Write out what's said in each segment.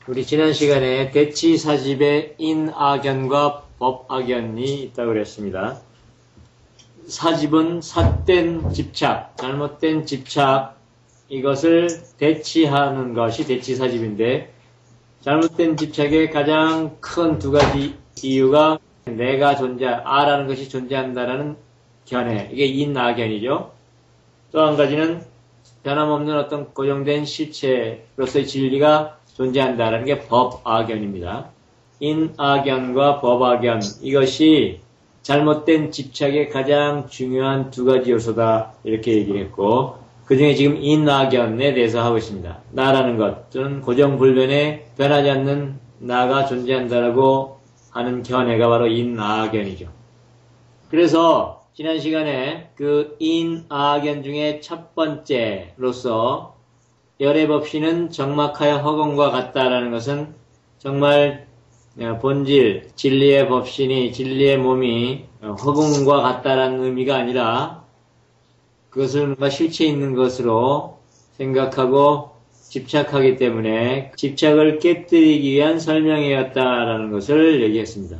우리 지난 시간에 대치사집에 인악연과 법악연이 있다고 그랬습니다. 사집은 삿된 집착, 잘못된 집착, 이것을 대치하는 것이 대치사집인데, 잘못된 집착의 가장 큰 두 가지 이유가 내가 아라는 것이 존재한다라는 견해, 이게 인악연이죠. 또 한 가지는 변함없는 어떤 고정된 실체로서의 진리가 존재한다라는 게 법악연입니다. 인악연과 법악연, 이것이 잘못된 집착의 가장 중요한 두 가지 요소다, 이렇게 얘기를 했고, 그 중에 지금 인악연에 대해서 하고 있습니다. 나라는 것, 또는 고정불변에 변하지 않는 나가 존재한다라고 하는 견해가 바로 인악연이죠. 그래서 지난 시간에 그 인악연 중에 첫 번째로서 열애법신은 정막하여 허공과 같다라는 것은 정말 본질, 진리의 법신이, 진리의 몸이 허공과 같다라는 의미가 아니라 그것을 뭔가 실체 있는 것으로 생각하고 집착하기 때문에 집착을 깨뜨리기 위한 설명이었다라는 것을 얘기했습니다.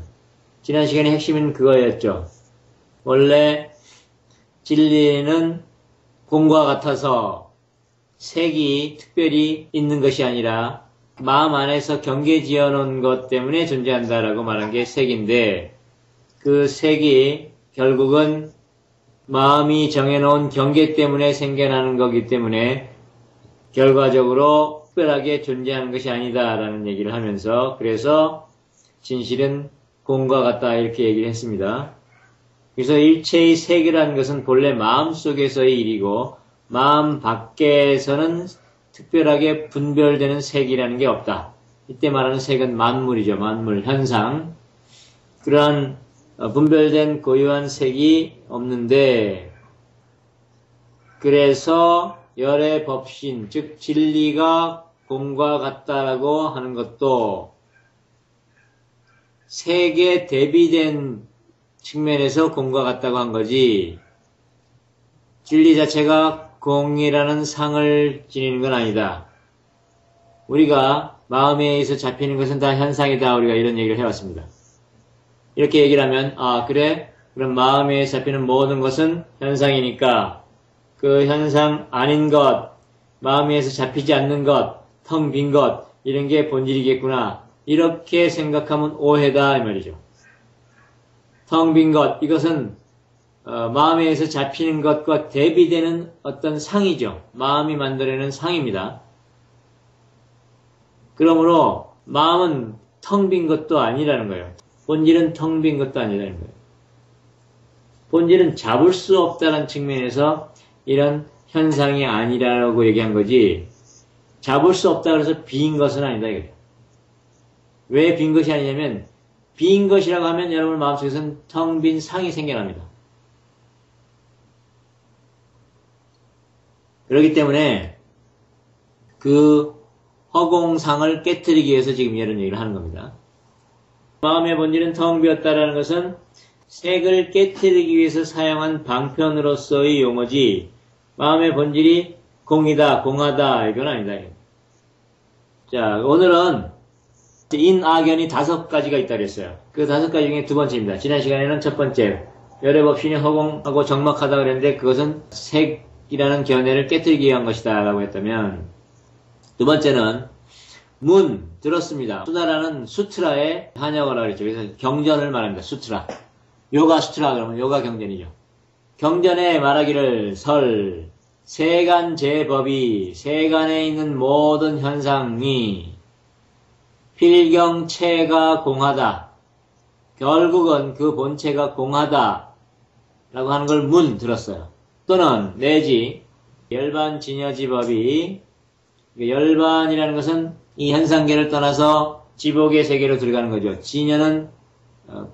지난 시간의 핵심은 그거였죠. 원래 진리는 공과 같아서 색이 특별히 있는 것이 아니라 마음 안에서 경계 지어놓은 것 때문에 존재한다라고 말한 게 색인데, 그 색이 결국은 마음이 정해놓은 경계 때문에 생겨나는 거기 때문에 결과적으로 특별하게 존재하는 것이 아니다라는 얘기를 하면서, 그래서 진실은 공과 같다 이렇게 얘기를 했습니다. 그래서 일체의 색이라는 것은 본래 마음 속에서의 일이고 마음 밖에서는 특별하게 분별되는 색이라는 게 없다. 이때 말하는 색은 만물이죠. 만물, 현상. 그러한 분별된 고유한 색이 없는데, 그래서 열의 법신, 즉 진리가 공과 같다라고 하는 것도 색에 대비된 측면에서 공과 같다고 한 거지, 진리 자체가 공이라는 상을 지니는 건 아니다. 우리가 마음에 의해서 잡히는 것은 다 현상이다. 우리가 이런 얘기를 해왔습니다. 이렇게 얘기를 하면, 그래? 그럼 마음에 의해서 잡히는 모든 것은 현상이니까 그 현상 아닌 것, 마음에 의해서 잡히지 않는 것, 텅 빈 것, 이런 게 본질이겠구나. 이렇게 생각하면 오해다 이 말이죠. 텅 빈 것, 이것은 마음에 의해서 잡히는 것과 대비되는 어떤 상이죠. 마음이 만들어내는 상입니다. 그러므로 마음은 텅 빈 것도 아니라는 거예요. 본질은 텅 빈 것도 아니라는 거예요. 본질은 잡을 수 없다는 측면에서 이런 현상이 아니라고 얘기한 거지, 잡을 수 없다 그래서 빈 것은 아니다 이거죠. 왜 빈 것이 아니냐면, 빈 것이라고 하면 여러분 마음속에서는 텅 빈 상이 생겨납니다. 그렇기 때문에 그 허공상을 깨트리기 위해서 지금 이런 얘기를 하는 겁니다. 마음의 본질은 텅 비었다라는 것은 색을 깨트리기 위해서 사용한 방편으로서의 용어지, 마음의 본질이 공이다, 공하다, 이건 아니다. 자, 오늘은 인악연이 5가지가 있다 그랬어요. 그 5가지 중에 두 번째입니다. 지난 시간에는 첫 번째, 열애법신이 허공하고 정막하다 그랬는데 그것은 색이라는 견해를 깨뜨리기 위한 것이다 라고 했다면, 두 번째는 들었습니다. 수다라는 수트라의 한역어라고 그랬죠. 그래서 경전을 말합니다. 수트라. 요가 수트라 그러면 요가 경전이죠. 경전에 말하기를 세간 제법이, 세간에 있는 모든 현상이 필경체가 공하다. 결국은 그 본체가 공하다 라고 하는 걸 들었어요. 또는 내지 열반진여지법이, 열반이라는 것은 이 현상계를 떠나서 지복의 세계로 들어가는 거죠. 진여는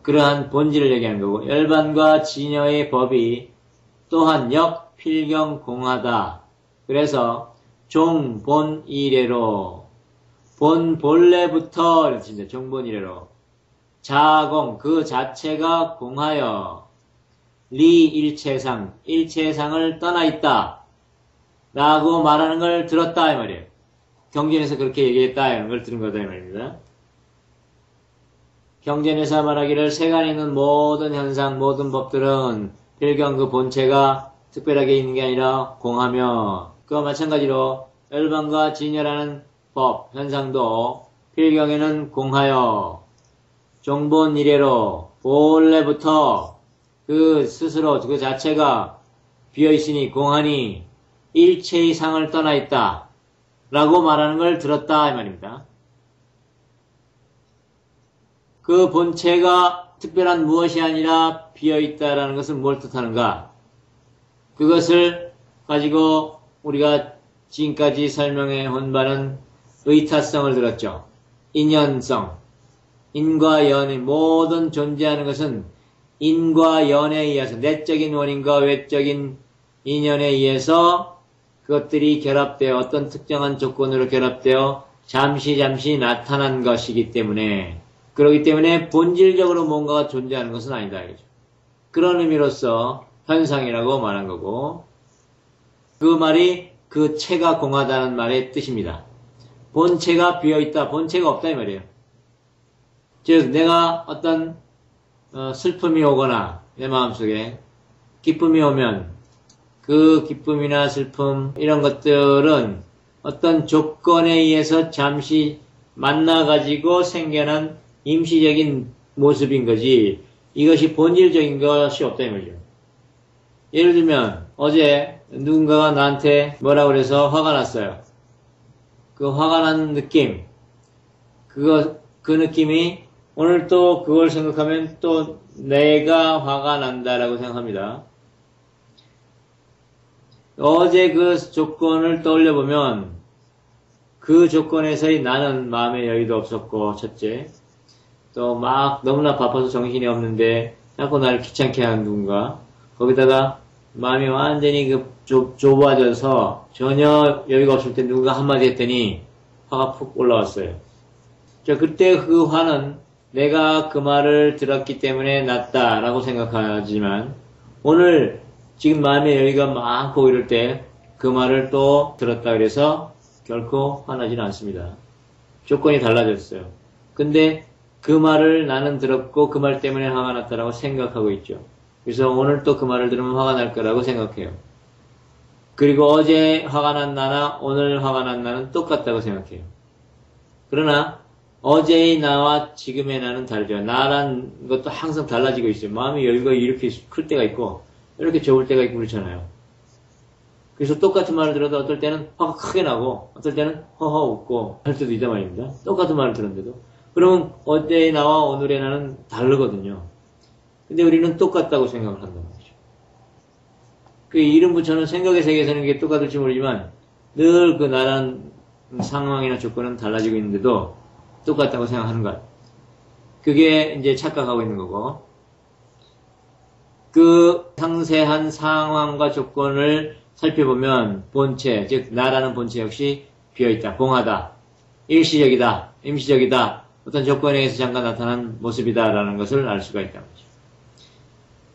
그러한 본질을 얘기하는 거고, 열반과 진여의 법이 또한 역필경 공하다. 그래서 종본 이래로, 본래부터 이렇게 씁니다. 종본 이래로 자공, 그 자체가 공하여 일체상을 떠나 있다 라고 말하는 걸 들었다 이 말이에요. 경전에서 그렇게 얘기했다 이런 걸 들은 거다 이 말입니다. 경전에서 말하기를 세간에 있는 모든 현상, 모든 법들은 필경 그 본체가 특별하게 있는 게 아니라 공하며 그와 마찬가지로 열반과 진여라는 법, 현상도 필경에는 공하여 종본 이래로 본래부터 그 스스로 그 자체가 비어있으니 공하니 일체의 상을 떠나 있다 라고 말하는 걸 들었다 이 말입니다. 그 본체가 특별한 무엇이 아니라 비어있다라는 것은 뭘 뜻하는가? 그것을 가지고 우리가 지금까지 설명해 온 바는 의타성을 들었죠. 인연성. 인과 연의 모든 존재하는 것은 인과 연에 의해서 내적인 원인과 외적인 인연에 의해서 그것들이 결합되어 어떤 특정한 조건으로 결합되어 잠시 나타난 것이기 때문에 그렇기 때문에 본질적으로 뭔가가 존재하는 것은 아니다. 이거죠. 그런 의미로서 현상이라고 말한 거고 그 말이 그 체가 공하다는 말의 뜻입니다. 본체가 비어있다. 본체가 없다 이 말이에요. 즉 내가 어떤 슬픔이 오거나 내 마음속에 기쁨이 오면 그 기쁨이나 슬픔 이런 것들은 어떤 조건에 의해서 잠시 만나가지고 생겨난 임시적인 모습인 거지 이것이 본질적인 것이 없다 이 말이죠. 예를 들면 어제 누군가가 나한테 뭐라고 그래서 화가 났어요. 그 화가 난 느낌 그 느낌이 오늘 또 그걸 생각하면 또 내가 화가 난다라고 생각합니다. 어제 그 조건을 떠올려 보면 그 조건에서의 나는 마음의 여유도 없었고 첫째 또 막 너무나 바빠서 정신이 없는데 자꾸 나를 귀찮게 하는 누군가 거기다가 마음이 완전히 좁아져서 전혀 여유가 없을 때 누군가 한마디 했더니 화가 푹 올라왔어요. 자, 그때 그 화는 내가 그 말을 들었기 때문에 났다라고 생각하지만 오늘 지금 마음의 여유가 많고 이럴 때 그 말을 또 들었다 그래서 결코 화나지는 않습니다. 조건이 달라졌어요. 근데 그 말을 나는 들었고 그 말 때문에 화가 났다라고 생각하고 있죠. 그래서 오늘 또 그 말을 들으면 화가 날 거라고 생각해요. 그리고 어제 화가 난 나나 오늘 화가 난 나는 똑같다고 생각해요. 그러나 어제의 나와 지금의 나는 다르죠. 나란 것도 항상 달라지고 있어요. 마음의 여유가 이렇게 클 때가 있고 이렇게 좁을 때가 있고 그렇잖아요. 그래서 똑같은 말을 들어도 어떨 때는 화가 크게 나고 어떨 때는 허허 웃고 할 때도 있단 말입니다. 똑같은 말을 들었는데도. 그러면 어제의 나와 오늘의 나는 다르거든요. 근데 우리는 똑같다고 생각을 한단 말이죠. 그 이름 붙여놓은 생각의 세계에서는 이게 똑같을지 모르지만 늘 그 나란 상황이나 조건은 달라지고 있는데도 똑같다고 생각하는 것. 그게 이제 착각하고 있는 거고 그 상세한 상황과 조건을 살펴보면 본체, 즉 나라는 본체 역시 비어있다, 공하다, 일시적이다, 임시적이다, 어떤 조건에 의해서 잠깐 나타난 모습이다라는 것을 알 수가 있다는 거죠.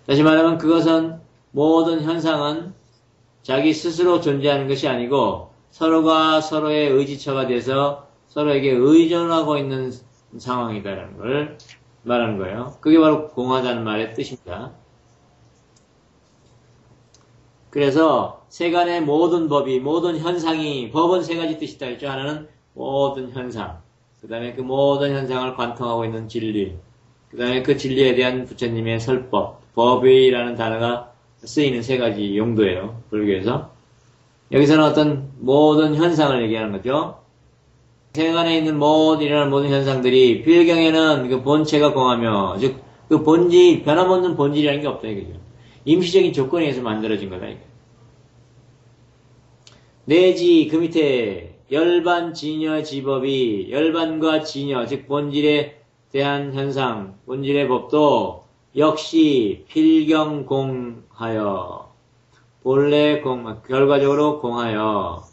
다시 말하면 그것은 모든 현상은 자기 스스로 존재하는 것이 아니고 서로가 서로의 의지처가 돼서 서로에게 의존하고 있는 상황이다라는 걸 말하는 거예요. 그게 바로 공하다는 말의 뜻입니다. 그래서 세간의 모든 법이, 모든 현상이, 법은 세 가지 뜻이 있다 했죠. 하나는 모든 현상, 그 다음에 그 모든 현상을 관통하고 있는 진리, 그 다음에 그 진리에 대한 부처님의 설법, 법의라는 단어가 쓰이는 세 가지 용도예요. 불교에서. 여기서는 어떤 모든 현상을 얘기하는 거죠. 세간에 있는 일어나는 모든 현상들이 필경에는 그 본체가 공하며, 즉, 그 본질, 변함없는 본질이라는 게 없다, 이거죠. 임시적인 조건에 의해서 만들어진 거다, 이거. 내지, 그 밑에, 열반, 진여, 지법이, 열반과 진여, 즉, 본질에 대한 현상, 본질의 법도 역시 필경공하여, 본래 결과적으로 공하여,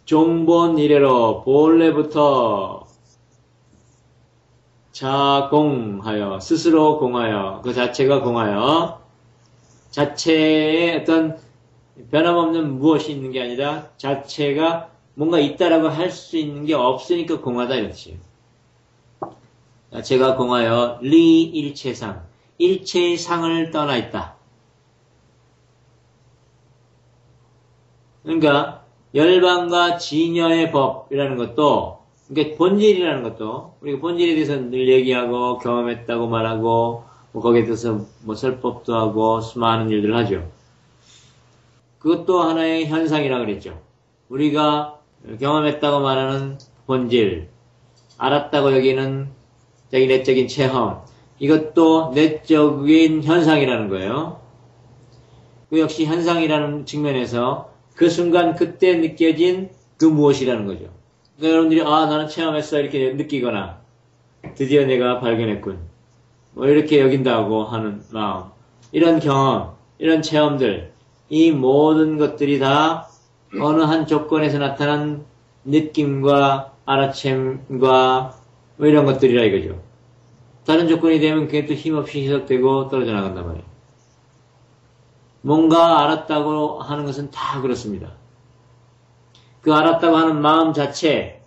종본 이래로 본래부터 자공하여, 스스로 공하여, 그 자체가 공하여, 자체에 어떤 변함없는 무엇이 있는 게 아니라 자체가 뭔가 있다라고 할 수 있는 게 없으니까 공하다 이런 뜻이에요. 제가 공하여 리 일체상, 일체의 상을 떠나 있다. 그러니까 열반과 진여의 법이라는 것도, 그러니까 본질이라는 것도, 우리가 본질에 대해서 늘 얘기하고 경험했다고 말하고 뭐 거기에 대해서 뭐 설법도 하고 수많은 일들을 하죠. 그것도 하나의 현상이라 그랬죠. 우리가 경험했다고 말하는 본질, 알았다고 여기는 자기 내적인 체험, 이것도 내적인 현상이라는 거예요. 그 역시 현상이라는 측면에서 그 순간 그때 느껴진 그 무엇이라는 거죠. 그러니까 여러분들이 나는 체험했어 이렇게 느끼거나 드디어 내가 발견했군 뭐 이렇게 여긴다고 하는 마음, 이런 경험, 이런 체험들, 이 모든 것들이 다 어느 한 조건에서 나타난 느낌과 알아챔과 뭐 이런 것들이라 이거죠. 다른 조건이 되면 그게 또 힘없이 희석되고 떨어져 나간단 말이에요. 뭔가 알았다고 하는 것은 다 그렇습니다. 그 알았다고 하는 마음 자체,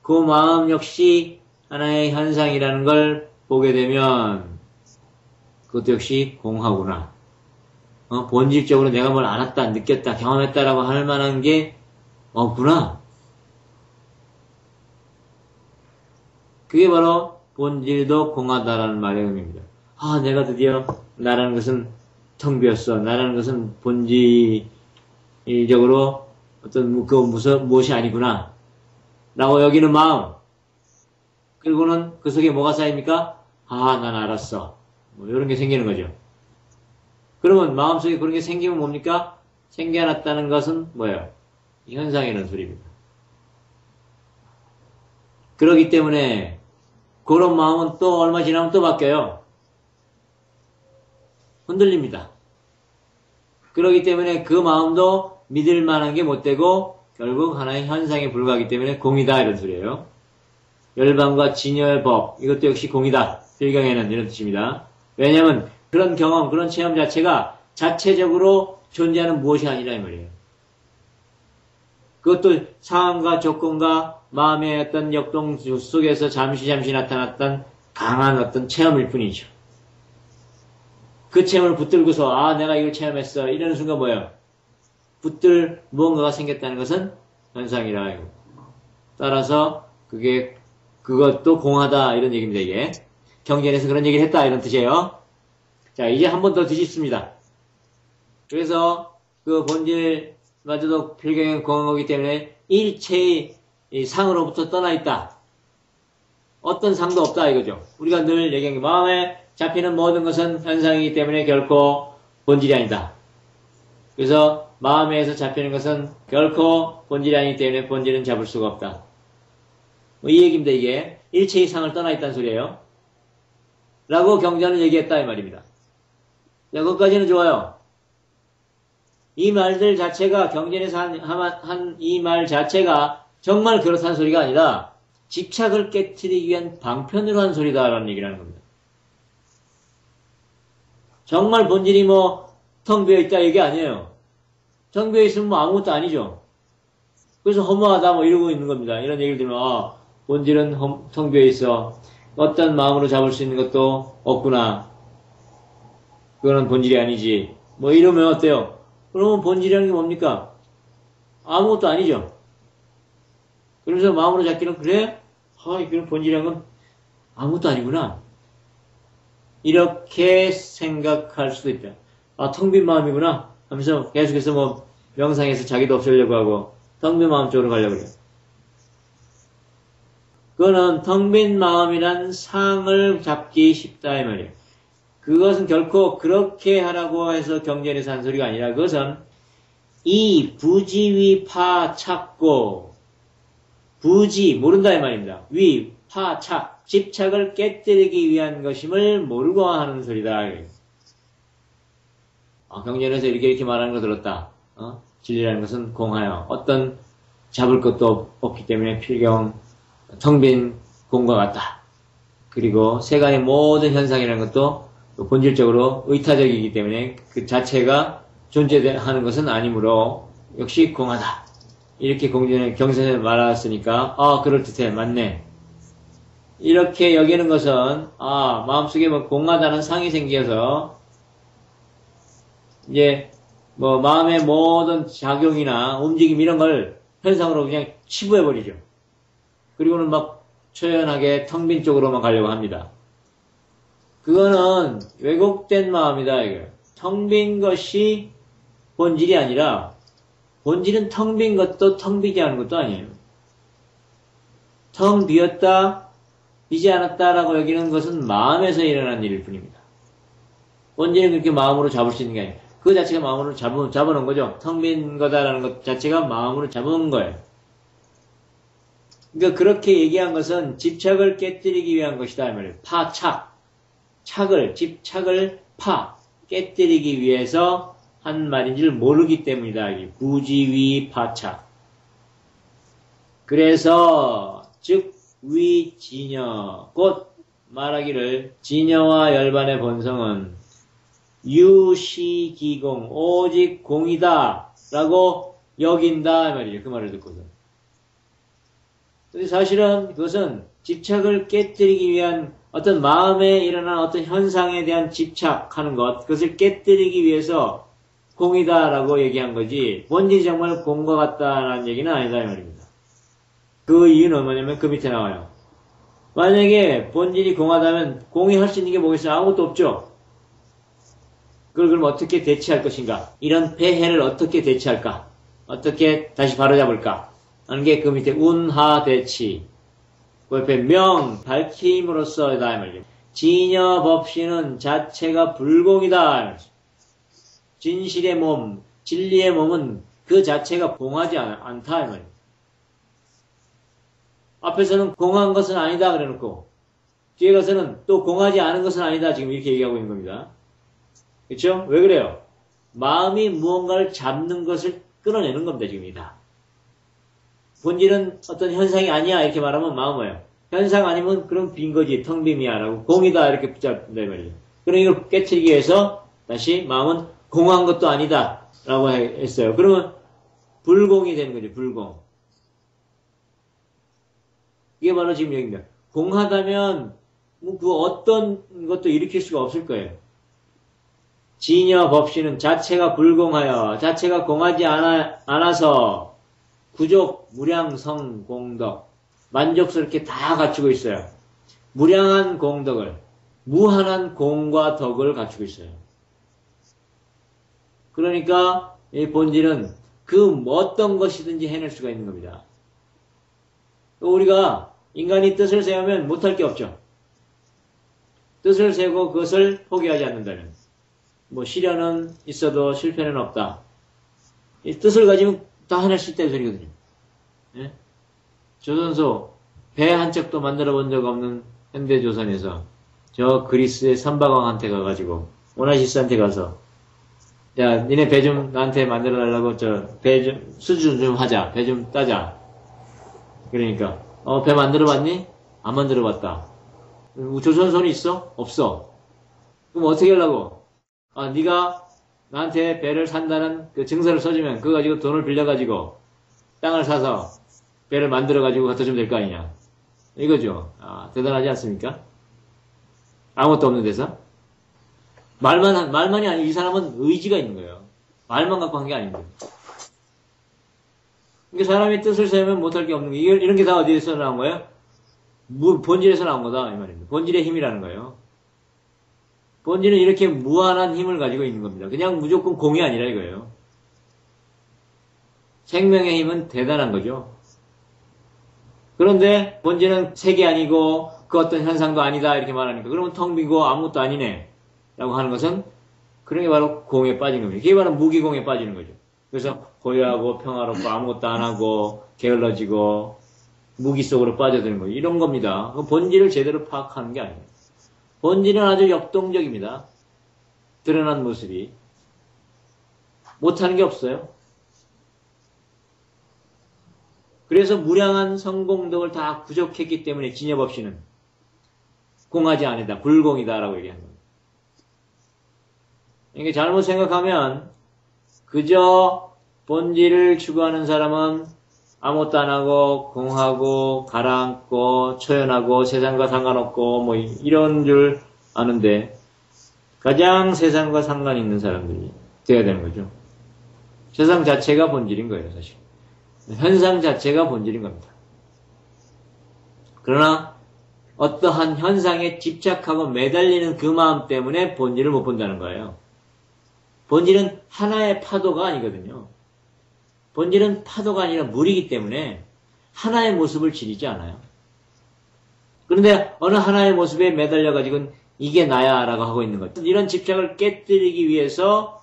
그 마음 역시 하나의 현상이라는 걸 보게 되면 그것도 역시 공하구나. 본질적으로 내가 뭘 알았다, 느꼈다, 경험했다라고 할 만한 게 없구나. 그게 바로 본질도 공하다라는 말의 의미입니다. 내가 드디어 나라는 것은 텅 비었어. 나라는 것은 본질적으로 어떤 무엇이 아니구나. 라고 여기는 마음. 그리고는 그 속에 뭐가 쌓입니까? 난 알았어. 뭐 이런 게 생기는 거죠. 그러면 마음속에 그런 게 생기면 뭡니까? 생겨났다는 것은 뭐예요? 현상이라는 소리입니다. 그렇기 때문에 그런 마음은 또 얼마 지나면 또 바뀌어요. 흔들립니다. 그렇기 때문에 그 마음도 믿을 만한 게 못 되고 결국 하나의 현상에 불과하기 때문에 공이다 이런 소리예요. 열반과 진여의 법, 이것도 역시 공이다. 필경에는 이런 뜻입니다. 왜냐하면 그런 경험, 그런 체험 자체가 자체적으로 존재하는 무엇이 아니라 이 말이에요. 그것도 상황과 조건과 마음의 어떤 역동 속에서 잠시 나타났던 강한 어떤 체험일 뿐이죠. 그 체험을 붙들고서 내가 이걸 체험했어 이러는 순간 뭐예요? 붙들 무언가가 생겼다는 것은 현상이라 이거. 따라서 그것도 공하다 이런 얘기입니다. 이게 경전에서 그런 얘기를 했다 이런 뜻이에요. 자, 이제 한 번 더 뒤집습니다. 그래서 그 본질마저도 필경에 공한 거기 때문에 일체의 상으로부터 떠나 있다. 어떤 상도 없다 이거죠. 우리가 늘 얘기한 게 마음에 잡히는 모든 것은 현상이기 때문에 결코 본질이 아니다. 그래서 마음에서 잡히는 것은 결코 본질이 아니기 때문에 본질은 잡을 수가 없다. 이 얘기입니다. 이게 일체의 상을 떠나 있다는 소리예요. 라고 경전은 얘기했다 이 말입니다. 자, 그것까지는 좋아요. 이 말들 자체가 경전에서 한 이 말 자체가 정말 그렇다는 소리가 아니라 집착을 깨트리기 위한 방편으로 한 소리다라는 얘기를 하는 겁니다. 정말 본질이 텅 비어있다 이게 아니에요. 텅 비어있으면 아무것도 아니죠. 그래서 허무하다 이러고 있는 겁니다. 이런 얘기를 들으면 본질은 텅 비어있어. 어떤 마음으로 잡을 수 있는 것도 없구나. 그거는 본질이 아니지. 이러면 어때요? 그러면 본질이라는 게 뭡니까? 아무것도 아니죠. 그러면서 마음으로 잡기는 그래? 그런 본질이라는 건 아무것도 아니구나. 이렇게 생각할 수도 있다. 텅 빈 마음이구나 하면서 계속해서 명상에서 자기도 없애려고 하고 텅 빈 마음 쪽으로 가려고 그래요. 그거는 텅 빈 마음이란 상을 잡기 쉽다 이 말이에요. 그것은 결코 그렇게 하라고 해서 경전에서 한 소리가 아니라 그것은 이 부지위파 찾고 부지 모른다 이 말입니다. 위, 파, 착 집착을 깨뜨리기 위한 것임을 모르고 하는 소리다. 경전에서 이렇게 말하는 거 들었다. 진리라는 것은 공하여 어떤 잡을 것도 없기 때문에 필경 텅 빈 공과 같다. 그리고 세간의 모든 현상이라는 것도 본질적으로 의타적이기 때문에 그 자체가 존재하는 것은 아니므로 역시 공하다. 이렇게 경선에 말았으니까, 그럴듯해. 맞네. 이렇게 여기는 것은, 마음속에 뭐 공하다는 상이 생겨서, 이제, 뭐, 마음의 모든 작용이나 움직임 이런 걸 현상으로 그냥 치부해버리죠. 그리고는 막 초연하게 텅 빈 쪽으로만 가려고 합니다. 그거는 왜곡된 마음이다, 이거예요. 텅 빈 것이 본질이 아니라, 본질은 텅 빈 것도 텅 비지 않은 것도 아니에요. 텅 비었다, 비지 않았다라고 여기는 것은 마음에서 일어난 일일 뿐입니다. 본질은 그렇게 마음으로 잡을 수 있는 게 아니에요. 그 자체가 마음으로 잡아놓은 거죠. 텅 빈 거다라는 것 자체가 마음으로 잡아놓은 거예요. 그러니까 그렇게 얘기한 것은 집착을 깨뜨리기 위한 것이다, 이 말이에요. 집착을 깨뜨리기 위해서 한 말인지를 모르기 때문이다. 부지위 파착. 그래서 즉 위진여 곧 말하기를 진여와 열반의 본성은 유시기공 오직 공이다 라고 여긴다 이 말이죠. 그 말을 듣고서. 근데 사실은 그것은 집착을 깨뜨리기 위한 어떤 마음에 일어난 어떤 현상에 대한 집착하는 것, 그것을 깨뜨리기 위해서 공이다라고 얘기한 거지, 본질이 정말 공과 같다라는 얘기는 아니다, 이 말입니다. 그 이유는 뭐냐면 그 밑에 나와요. 만약에 본질이 공하다면 공이 할 수 있는 게 뭐겠어요? 아무것도 없죠? 그걸 그럼 어떻게 대체할 것인가? 이런 폐해를 어떻게 대체할까? 어떻게 다시 바로잡을까? 하는 게 그 밑에 운하대치. 그 옆에 명, 밝힘으로써이다, 이 말이죠. 진여법신은 자체가 불공이다. 진실의 몸, 진리의 몸은 그 자체가 공하지 않다, 이 말이에요. 앞에서는 공한 것은 아니다, 그래 놓고, 뒤에 가서는 또 공하지 않은 것은 아니다, 지금 이렇게 얘기하고 있는 겁니다. 그쵸? 왜 그래요? 마음이 무언가를 잡는 것을 끌어내는 겁니다, 지금이다. 본질은 어떤 현상이 아니야, 이렇게 말하면 마음은 뭐예요? 현상 아니면 그럼 빈 거지, 텅 빈이야, 라고 공이다, 이렇게 붙잡는다, 이 말이에요. 그럼 이걸 깨트리기 위해서 다시 마음은 공한 것도 아니다, 라고 했어요. 그러면 불공이 되는 거죠, 불공. 이게 바로 지금 여기입니다. 공하다면 그 어떤 것도 일으킬 수가 없을 거예요. 진여 법신은 자체가 불공하여 자체가 공하지 않아서 구족, 무량성, 공덕 만족스럽게 다 갖추고 있어요. 무량한 공덕을, 무한한 공과 덕을 갖추고 있어요. 그러니까 이 본질은 그 어떤 것이든지 해낼 수가 있는 겁니다. 우리가 인간이 뜻을 세우면 못할 게 없죠. 뜻을 세우고 그것을 포기하지 않는다면 뭐 시련은 있어도 실패는 없다. 이 뜻을 가지면 다 해낼 수 있다는 소리거든요. 예? 조선소 배 한 척도 만들어 본 적 없는 현대조선에서 저 그리스의 선박왕한테 가가지고 오나시스한테 가서 야 니네 배 좀 나한테 만들어 달라고 저 배 좀 수준 좀 하자. 배 좀 따자. 그러니까 배 만들어 봤니? 안 만들어 봤다. 조선소는 있어? 없어. 그럼 어떻게 하려고? 네가 나한테 배를 산다는 그 증서를 써주면 그거 가지고 돈을 빌려가지고 땅을 사서 배를 만들어가지고 갖다 주면 될 거 아니냐. 이거죠. 대단하지 않습니까? 아무것도 없는 데서. 말만이 아니고 이 사람은 의지가 있는 거예요. 말만 갖고 한 게 아닙니다. 그러니까 사람이 뜻을 세우면 못할 게 없는 게 이런 게 다 어디에서 나온 거예요? 본질에서 나온 거다 이 말입니다. 본질의 힘이라는 거예요. 본질은 이렇게 무한한 힘을 가지고 있는 겁니다. 그냥 무조건 공이 아니라 이거예요. 생명의 힘은 대단한 거죠. 그런데 본질은 색이 아니고 그 어떤 현상도 아니다 이렇게 말하니까 그러면 텅 비고 아무것도 아니네 라고 하는 것은 그런 게 바로 공에 빠진 겁니다. 그게 바로 무기공에 빠지는 거죠. 그래서 고요하고 평화롭고 아무것도 안 하고 게을러지고 무기 속으로 빠져드는 거예요. 이런 겁니다. 본질을 제대로 파악하는 게 아니에요. 본질은 아주 역동적입니다. 드러난 모습이. 못하는 게 없어요. 그래서 무량한 성공덕을 다 부족했기 때문에 진엽 없이는 공하지 아니다, 불공이다라고 얘기한 겁니다. 이게 잘못 생각하면 그저 본질을 추구하는 사람은 아무것도 안 하고 공하고 가라앉고 초연하고 세상과 상관없고 뭐 이런 줄 아는데 가장 세상과 상관 있는 사람들이 돼야 되는 거죠. 세상 자체가 본질인 거예요, 사실. 현상 자체가 본질인 겁니다. 그러나 어떠한 현상에 집착하고 매달리는 그 마음 때문에 본질을 못 본다는 거예요. 본질은 하나의 파도가 아니거든요. 본질은 파도가 아니라 물이기 때문에 하나의 모습을 지니지 않아요. 그런데 어느 하나의 모습에 매달려가지고 이게 나야 라고 하고 있는 거죠. 이런 집착을 깨뜨리기 위해서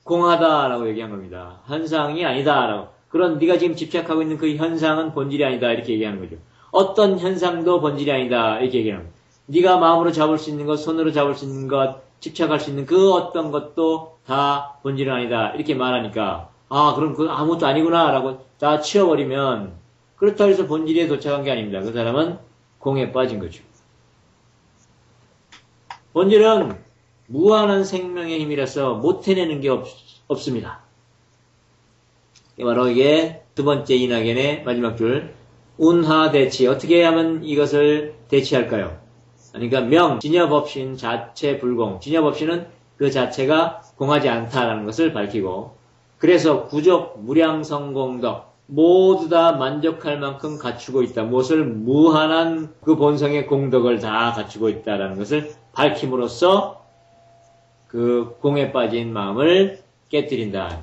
공하다라고 얘기한 겁니다. 현상이 아니다라고. 그런 네가 지금 집착하고 있는 그 현상은 본질이 아니다 이렇게 얘기하는 거죠. 어떤 현상도 본질이 아니다 이렇게 얘기하는 거죠. 네가 마음으로 잡을 수 있는 것, 손으로 잡을 수 있는 것, 집착할 수 있는 그 어떤 것도 다 본질은 아니다 이렇게 말하니까 아 그럼 그 아무것도 아니구나 라고 다 치워버리면 그렇다고 해서 본질에 도착한 게 아닙니다. 그 사람은 공에 빠진 거죠. 본질은 무한한 생명의 힘이라서 못 해내는 게 없습니다. 바로 이게 두 번째 이낙연의 마지막 줄 운하대치. 어떻게 하면 이것을 대치할까요? 그러니까 명, 진여법신 자체 불공. 진여법신은 그 자체가 공하지 않다라는 것을 밝히고 그래서 구족, 무량성공덕 모두 다 만족할 만큼 갖추고 있다. 무엇을 무한한 그 본성의 공덕을 다 갖추고 있다라는 것을 밝힘으로써 그 공에 빠진 마음을 깨뜨린다.